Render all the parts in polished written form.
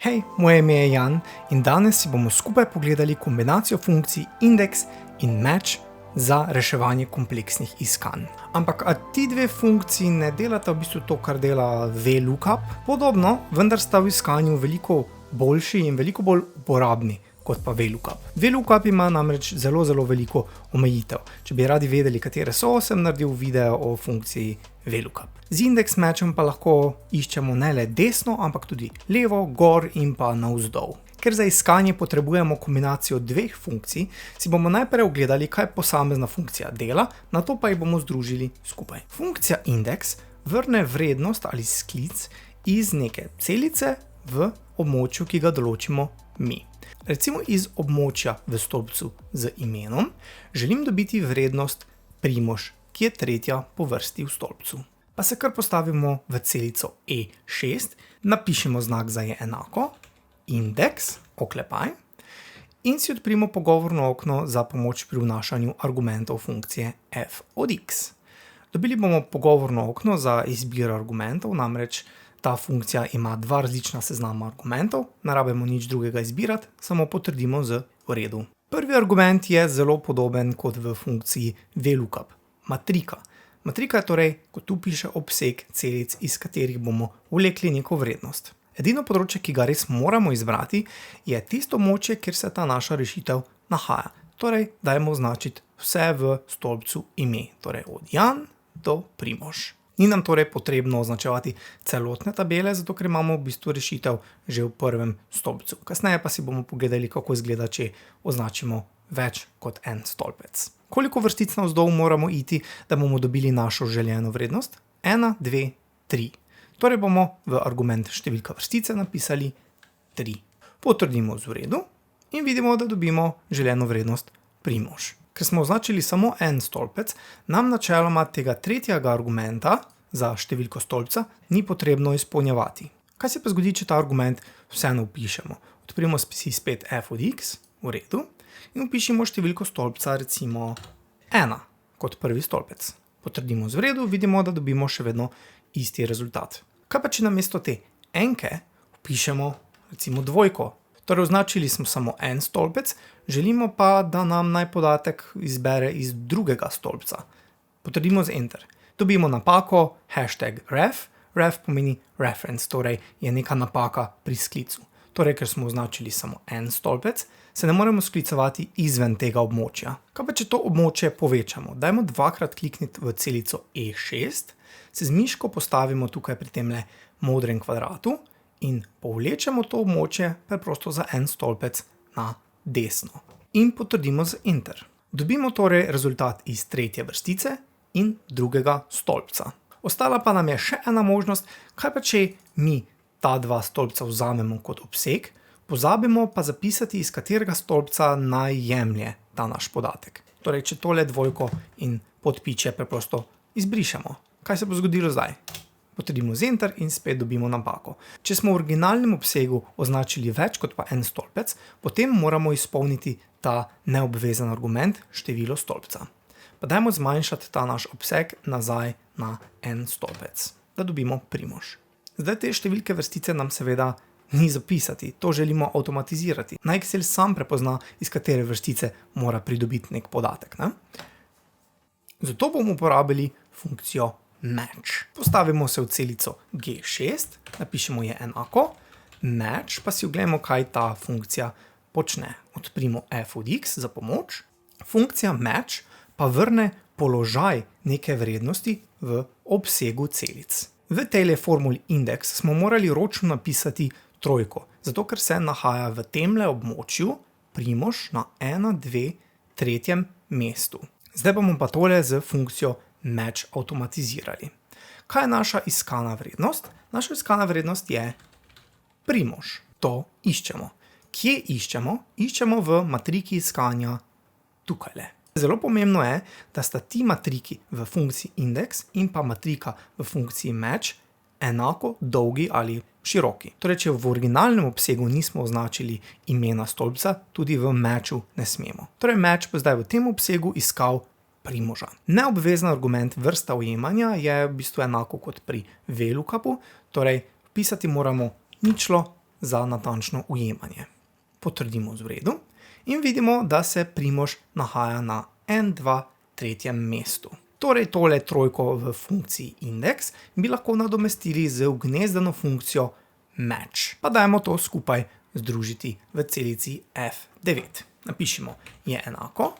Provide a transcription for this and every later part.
Hej, moje ime je Jan in danes si bomo skupaj pogledali kombinacijo funkcij index in match za reševanje kompleksnih iskanj. Ampak ti dve funkciji ne delata v bistvu to, kar dela VLOOKUP. Podobno, vendar sta v iskanju veliko boljši in veliko bolj uporabni kot pa VLOOKUP. VLOOKUP ima namreč zelo veliko omejitev. Če bi radi vedeli, katere so, sem naredil video o funkciji VLOOKUP. Z index matchem pa lahko iščemo ne le desno, ampak tudi levo, gor in pa navzdol. Ker za iskanje potrebujemo kombinacijo dveh funkcij, si bomo najprej ogledali, kaj posamezna funkcija dela, nato pa jih bomo združili skupaj. Funkcija index vrne vrednost ali sklic iz neke celice v območju, ki ga določimo mi. Recimo iz območja v stolpcu z imenom želim dobiti vrednost Primož, ki je tretja po vrsti v stolpcu. Pa se kar postavimo v celico E6, napišemo znak za je enako, index, oklepaj, in si odprimo pogovorno okno za pomoč pri vnašanju argumentov funkcije f od x. Dobili bomo pogovorno okno za izbiro argumentov, namreč ta funkcija ima dva različna seznama argumentov, ne rabimo nič drugega izbirati, samo potrdimo z v redu. Prvi argument je zelo podoben kot v funkciji VLOOKUP, matrika. Matrika je torej, kot tu piše, obseg celic, iz katerih bomo vlekli neko vrednost. Edino področje, ki ga res moramo izbrati, je tisto območje, kjer se ta naša rešitev nahaja. Torej, dajmo označiti vse v stolpcu ime, torej od Jan do Primož. Ni nam torej potrebno označevati celotne tabele, zato ker imamo v bistvu rešitev že v prvem stolpcu. Kasneje pa si bomo pogledali, kako izgleda, če označimo več kot en stolpec. Koliko vrstic navzdol moramo iti, da bomo dobili našo željeno vrednost? 1, 2, 3. Torej bomo v argument številka vrstice napisali 3. Potrdimo z v redu in vidimo, da dobimo željeno vrednost Primož. Ker smo označili samo en stolpec, nam načeloma tega tretjega argumenta za številko stolpca ni potrebno izpolnjevati. Kaj se pa zgodi, če ta argument vseeno vpišemo? Odprimo si spet f od x, v redu, in vpišemo številko stolpca, recimo 1, kot prvi stolpec. Potrdimo z v redu, vidimo, da dobimo še vedno isti rezultat. Kaj pa, če namesto te enke vpišemo recimo dvojko? Torej označili smo samo en stolpec, želimo pa, da nam naj podatek izbere iz drugega stolpca. Potrdimo z enter. Dobimo napako #ref. Ref pomeni reference, torej je neka napaka pri sklicu. Torej, ker smo označili samo en stolpec, se ne moremo sklicovati izven tega območja. Kaj pa, če to območje povečamo? Dajmo dvakrat klikniti v celico E6, se z miško postavimo tukaj pri temle modrem kvadratu in povlečemo to območje preprosto za en stolpec na desno. In potrdimo z enter. Dobimo torej rezultat iz tretje vrstice in drugega stolpca. Ostala pa nam je še ena možnost, kaj pa če mi ta dva stolpca vzamemo kot obseg, pozabimo pa zapisati, iz katerega stolpca naj jemlje ta naš podatek. Torej, če tole dvojko in podpiče preprosto izbrišemo. Kaj se bo zgodilo zdaj? Potrdimo z enter in spet dobimo napako. Če smo v originalnem obsegu označili več kot pa en stolpec, potem moramo izpolniti ta neobvezen argument število stolpca. Pa dajmo zmanjšati ta naš obseg nazaj na en stolpec, da dobimo Primož. Zdaj te številke vrstice nam seveda ni zapisati, to želimo avtomatizirati. Naj Excel sam prepozna, iz katere vrstice mora pridobiti nek podatek, ne? Zato bomo uporabili funkcijo match. Postavimo se v celico G6, napišemo je enako, match, pa si oglejmo, kaj ta funkcija počne. Odprimo f od x za pomoč. Funkcija match pa vrne položaj neke vrednosti v obsegu celic. V tejle formuli index smo morali ročno napisati trojko, zato ker se nahaja v temle območju Primož na 1, 2, tretjem mestu. Zdaj bomo pa tole z funkcijo match avtomatizirali. Kaj je naša iskana vrednost? Naša iskana vrednost je Primož. To iščemo. Kje iščemo? Iščemo v matriki iskanja tukajle. Zelo pomembno je, da sta ti matriki v funkciji index in pa matrika v funkciji match enako dolgi ali široki. Torej, če v originalnem obsegu nismo označili imena stolpca, tudi v matchu ne smemo. Torej, match bo zdaj v tem obsegu iskal Primoža. Neobvezen argument vrsta ujemanja je v bistvu enako kot pri VLOOKUPu, torej vpisati moramo ničlo za natančno ujemanje. Potrdimo z v redu in vidimo, da se Primož nahaja na N2 tretjem mestu. Torej tole trojko v funkciji index bi lahko nadomestili z ugnezdeno funkcijo match. Pa dajmo to skupaj združiti v celici F9. Napišemo je enako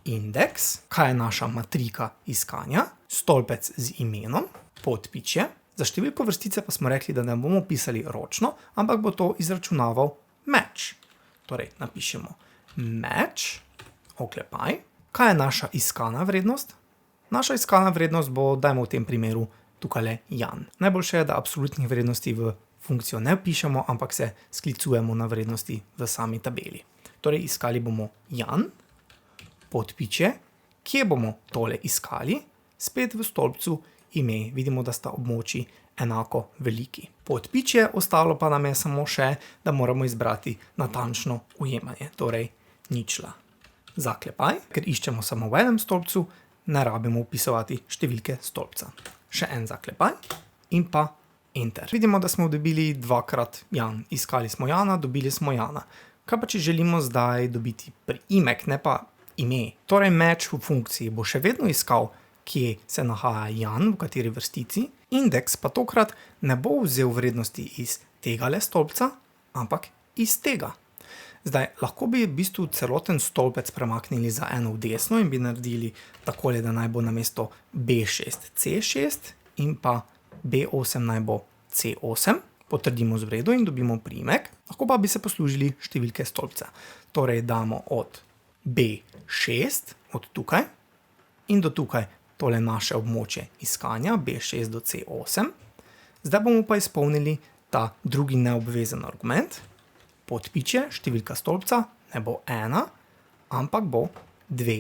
index, kaj je naša matrika iskanja, stolpec z imenom, podpičje. Za številko vrstice pa smo rekli, da ne bomo pisali ročno, ampak bo to izračunaval match. Torej napišemo match, oklepaj. Kaj je naša iskana vrednost? Naša iskana vrednost bo, dajmo v tem primeru, tukajle Jan. Najboljše je, da absolutnih vrednosti v funkcijo ne vpišemo, ampak se sklicujemo na vrednosti v sami tabeli. Torej iskali bomo Jan, podpičje, kje bomo tole iskali? Spet v stolpcu ime, vidimo, da sta območji enako veliki. Podpičje, ostalo pa nam je samo še, da moramo izbrati natančno ujemanje, torej ničla. Zaklepaj, ker iščemo samo v enem stolpcu, ne rabimo vpisovati številke stolpca. Še en zaklepaj in pa enter. Vidimo, da smo dobili dvakrat Jan. Iskali smo Jana, dobili smo Jana. Kaj pa, če želimo zdaj dobiti priimek, ne pa ime? Torej match v funkciji bo še vedno iskal, kje se nahaja Jan, v kateri vrstici. Indeks pa tokrat ne bo vzel vrednosti iz tegale stolpca, ampak iz tega. Zdaj, lahko bi v bistvu celoten stolpec premaknili za eno v desno in bi naredili takole, da naj bo namesto B6 C6 in pa B8 naj bo C8. Potrdimo z v redu in dobimo priimek. Lahko pa bi se poslužili številke stolpca. Torej damo od B6, od tukaj in do tukaj tole naše območje iskanja, B6 do C8. Zdaj bomo pa izpolnili ta drugi neobvezen argument. Podpičje, številka stolpca, ne bo 1, ampak bo 2.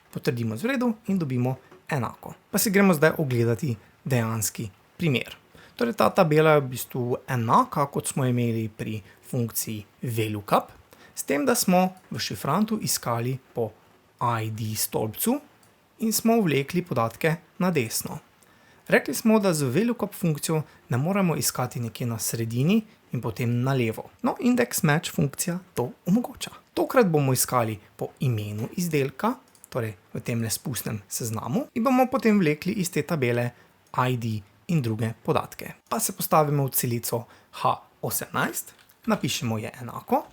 Potrdimo z v redu in dobimo enako. Pa si gremo zdaj ogledati dejanski primer. Torej ta tabela je v bistvu enaka, kot smo imeli pri funkciji VLOOKUP, s tem, da smo v šifrantu iskali po ID stolpcu in smo vlekli podatke na desno. Rekli smo, da z VLOOKUP funkcijo ne moremo iskati nekje na sredini in potem na levo. No, index match funkcija to omogoča. Tokrat bomo iskali po imenu izdelka, torej v temle spustnem seznamu, in bomo potem vlekli iz te tabele ID in druge podatke. Pa se postavimo v celico H18, napišemo je enako,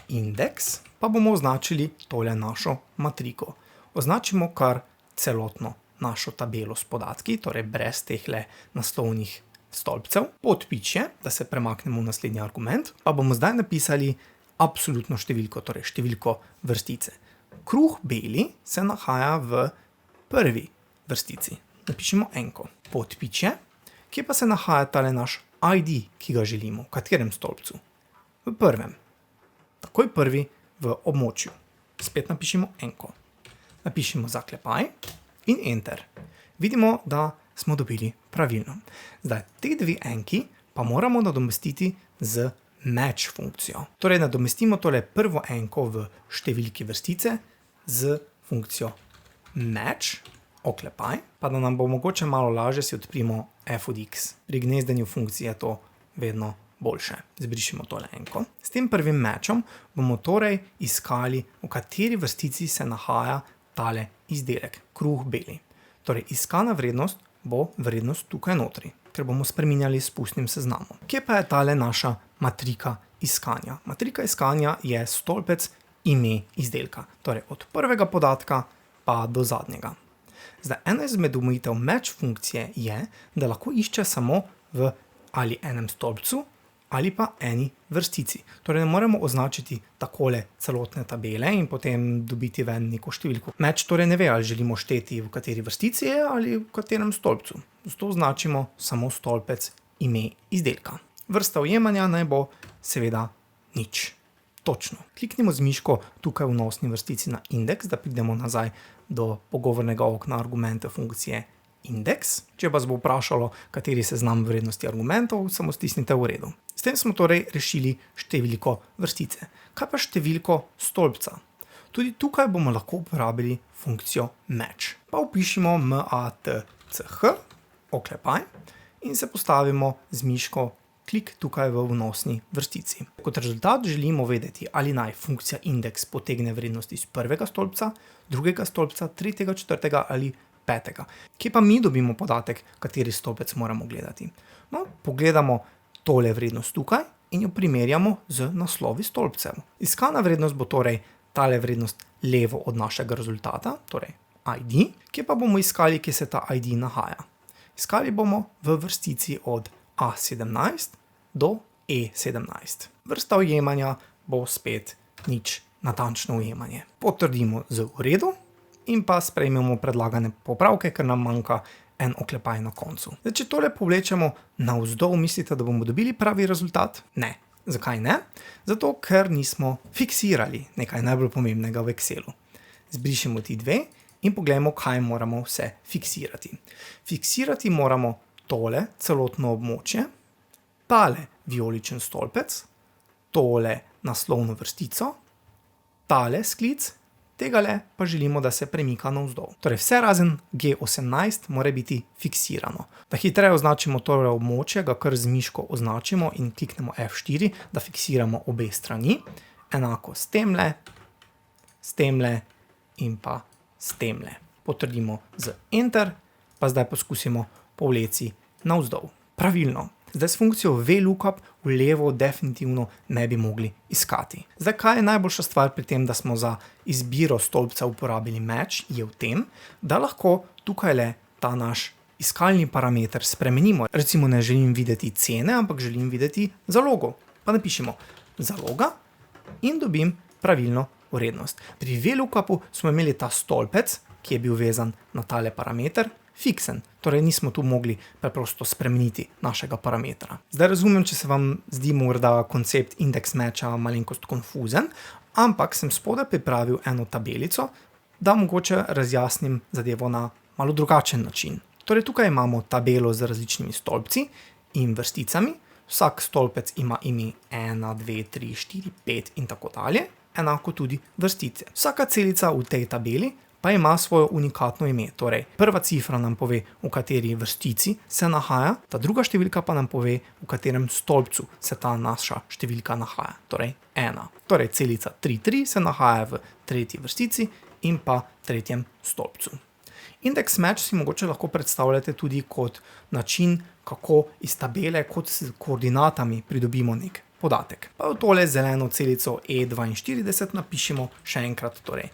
indeks, pa bomo označili tole našo matriko. Označimo kar celotno našo tabelo s podatki, torej brez tehle naslovnih stolpcev. Podpičje, da se premaknemo v naslednji argument, pa bomo zdaj napisali absolutno številko, torej številko vrstice. Kruh beli se nahaja v prvi vrstici. Napišemo enko. Podpičje, kje pa se nahaja tale naš ID, ki ga želimo, v katerem stolpcu? V prvem. Takoj prvi v območju. Spet napišemo enko. Napišemo zaklepaj in enter. Vidimo, da smo dobili pravilno. Zdaj, te dve enki pa moramo nadomestiti z match funkcijo. Torej, nadomestimo tole prvo enko v številki vrstice z funkcijo match, oklepaj, pa da nam bo mogoče malo lažje, si odprimo f od x. Pri gnezdenju funkcije je to vedno boljše. Zbrišimo tole enko. S tem prvim matchom bomo torej iskali, v kateri vrstici se nahaja tale izdelek, kruh beli. Torej, iskana vrednost bo vrednost tukaj notri, ker bomo spreminjali s spustnim seznamom. Kje pa je tale naša matrika iskanja? Matrika iskanja je stolpec ime izdelka, torej od prvega podatka pa do zadnjega. Zdaj, ena izmed omejitev match funkcije je, da lahko išče samo v ali enem stolpcu ali pa eni vrstici. Torej, ne moremo označiti takole celotne tabele in potem dobiti ven neko številko. Match torej ne ve, ali želimo šteti v kateri vrstici je ali v katerem stolpcu. Zato označimo samo stolpec ime izdelka. Vrsta ujemanja naj bo seveda nič. Točno. Kliknimo z miško tukaj v nosni vrstici na indeks, da pridemo nazaj do pogovornega okna argumente funkcije indeks. Če vas bo vprašalo, kateri seznam vrednosti argumentov, samo stisnite v redu. S tem smo torej rešili številko vrstice. Kaj pa številko stolpca? Tudi tukaj bomo lahko uporabili funkcijo match. Pa vpišimo match, oklepaj, in se postavimo z miško klik tukaj v vnosni vrstici. Kot rezultat želimo vedeti, ali naj funkcija indeks potegne vrednost iz prvega stolpca, drugega stolpca, tretjega, četrtega ali petega. Kje pa mi dobimo podatek, kateri stolpec moramo gledati? No, pogledamo tole vrednost tukaj in jo primerjamo z naslovi stolpcev. Iskana vrednost bo torej tale vrednost levo od našega rezultata, torej ID, kje pa bomo iskali, kje se ta ID nahaja. Iskali bomo v vrstici od A17 do E17. Vrsta ujemanja bo spet nič natančno ujemanje. Potrdimo z v redu in pa sprejmemo predlagane popravke, ker nam manjka en oklepaj na koncu. Zdaj, če tole povlečemo navzdol, mislite, da bomo dobili pravi rezultat? Ne. Zakaj ne? Zato, ker nismo fiksirali nekaj najbolj pomembnega v Excelu. Zbrišemo ti dve in poglejmo, kaj moramo vse fiksirati. Fiksirati moramo tole celotno območje, tale vijoličen stolpec, tole naslovno vrstico, tale sklic, tegale pa želimo, da se premika navzdol. Torej vse razen G18 mora biti fiksirano. Da hitreje označimo tole območje, ga kar z miško označimo in kliknemo F4, da fiksiramo obe strani. Enako s temle in pa s temle. Potrdimo z Enter, pa zdaj poskusimo povleci navzdol. Pravilno. Zdaj s funkcijo VLOOKUP v levo definitivno ne bi mogli iskati. Zdaj, kaj je najboljša stvar pri tem, da smo za izbiro stolpca uporabili match, je v tem, da lahko tukaj ta naš iskalni parameter spremenimo. Recimo ne želim videti cene, ampak želim videti zalogo. Pa napišemo zaloga in dobim pravilno vrednost. Pri VLOOKUPu smo imeli ta stolpec, ki je bil vezan na tale parameter, fiksen. Torej nismo tu mogli preprosto spremeniti našega parametra. Zdaj razumem, če se vam zdi morda koncept indeks matcha malenkost konfuzen, ampak sem spodaj pripravil eno tabelico, da mogoče razjasnim zadevo na malo drugačen način. Torej tukaj imamo tabelo z različnimi stolpci in vrsticami. Vsak stolpec ima ime 1, 2, 3, 4, 5 in tako dalje. Enako tudi vrstice. Vsaka celica v tej tabeli pa ima svojo unikatno ime. Torej, prva cifra nam pove, v kateri vrstici se nahaja, ta druga številka pa nam pove, v katerem stolpcu se ta naša številka nahaja. Torej, 1. Torej, celica 3,3 se nahaja v tretji vrstici in pa tretjem stolpcu. Indeks match si mogoče lahko predstavljate tudi kot način, kako iz tabele kot s koordinatami pridobimo nek podatek. Pa v tole zeleno celico E42 napišemo še enkrat torej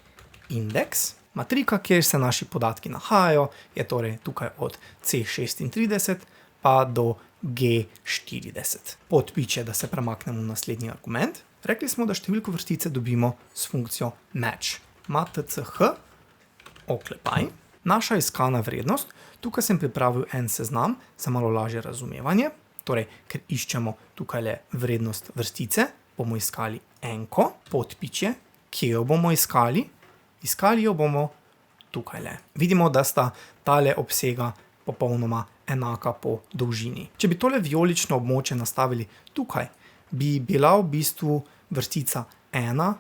indeks. Matrika, kjer se naši podatki nahajajo, je torej tukaj od C36 pa do G40. Podpiče, da se premaknemo v naslednji argument. Rekli smo, da številko vrstice dobimo s funkcijo match. match, oklepaj. Naša iskana vrednost, tukaj sem pripravil en seznam za malo lažje razumevanje. Torej, ker iščemo tukaj vrednost vrstice, bomo iskali enko, podpiče, kje jo bomo iskali. Iskali jo bomo tukaj. Vidimo, da sta tale obsega popolnoma enaka po dolžini. Če bi tole vijolično območje nastavili tukaj, bi bila v bistvu vrstica 1,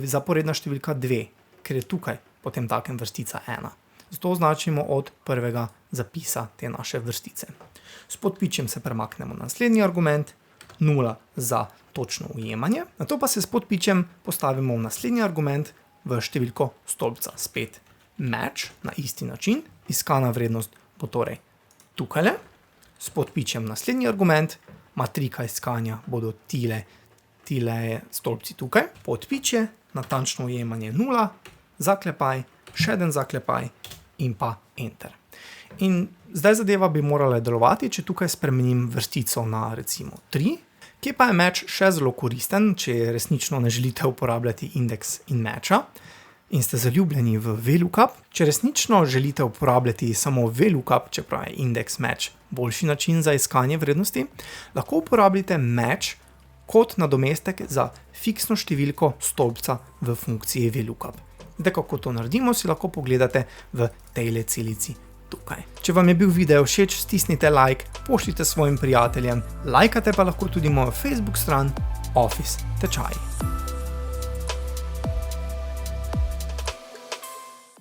zaporedna številka 2, ker je tukaj potem takem vrstica 1. Zato označimo od prvega zapisa te naše vrstice. S podpičem se premaknemo na naslednji argument, 0 za točno ujemanje. Nato pa se s podpičem postavimo v naslednji argument, v številko stolpca. Spet match na isti način. Iskana vrednost bo torej tukaj. S podpičem naslednji argument. Matrika iskanja bodo tile stolpci tukaj. Podpiče, natančno ujemanje 0, zaklepaj, še en zaklepaj in pa enter. In zdaj zadeva bi morala delovati, če tukaj spremenim vrstico na recimo 3. Kje pa je match še zelo koristen, če resnično ne želite uporabljati indeks in matcha in ste zaljubljeni v VLOOKUP. Če resnično želite uporabljati samo VLOOKUP, čeprav je indeks match boljši način za iskanje vrednosti, lahko uporabljate match kot nadomestek za fiksno številko stolpca v funkciji VLOOKUP. Zdaj, kako to naredimo, si lahko pogledate v tejle celici tukaj. Če vam je bil video všeč, stisnite like, pošljite svojim prijateljem, lajkate pa lahko tudi mojo Facebook stran Office tečaj.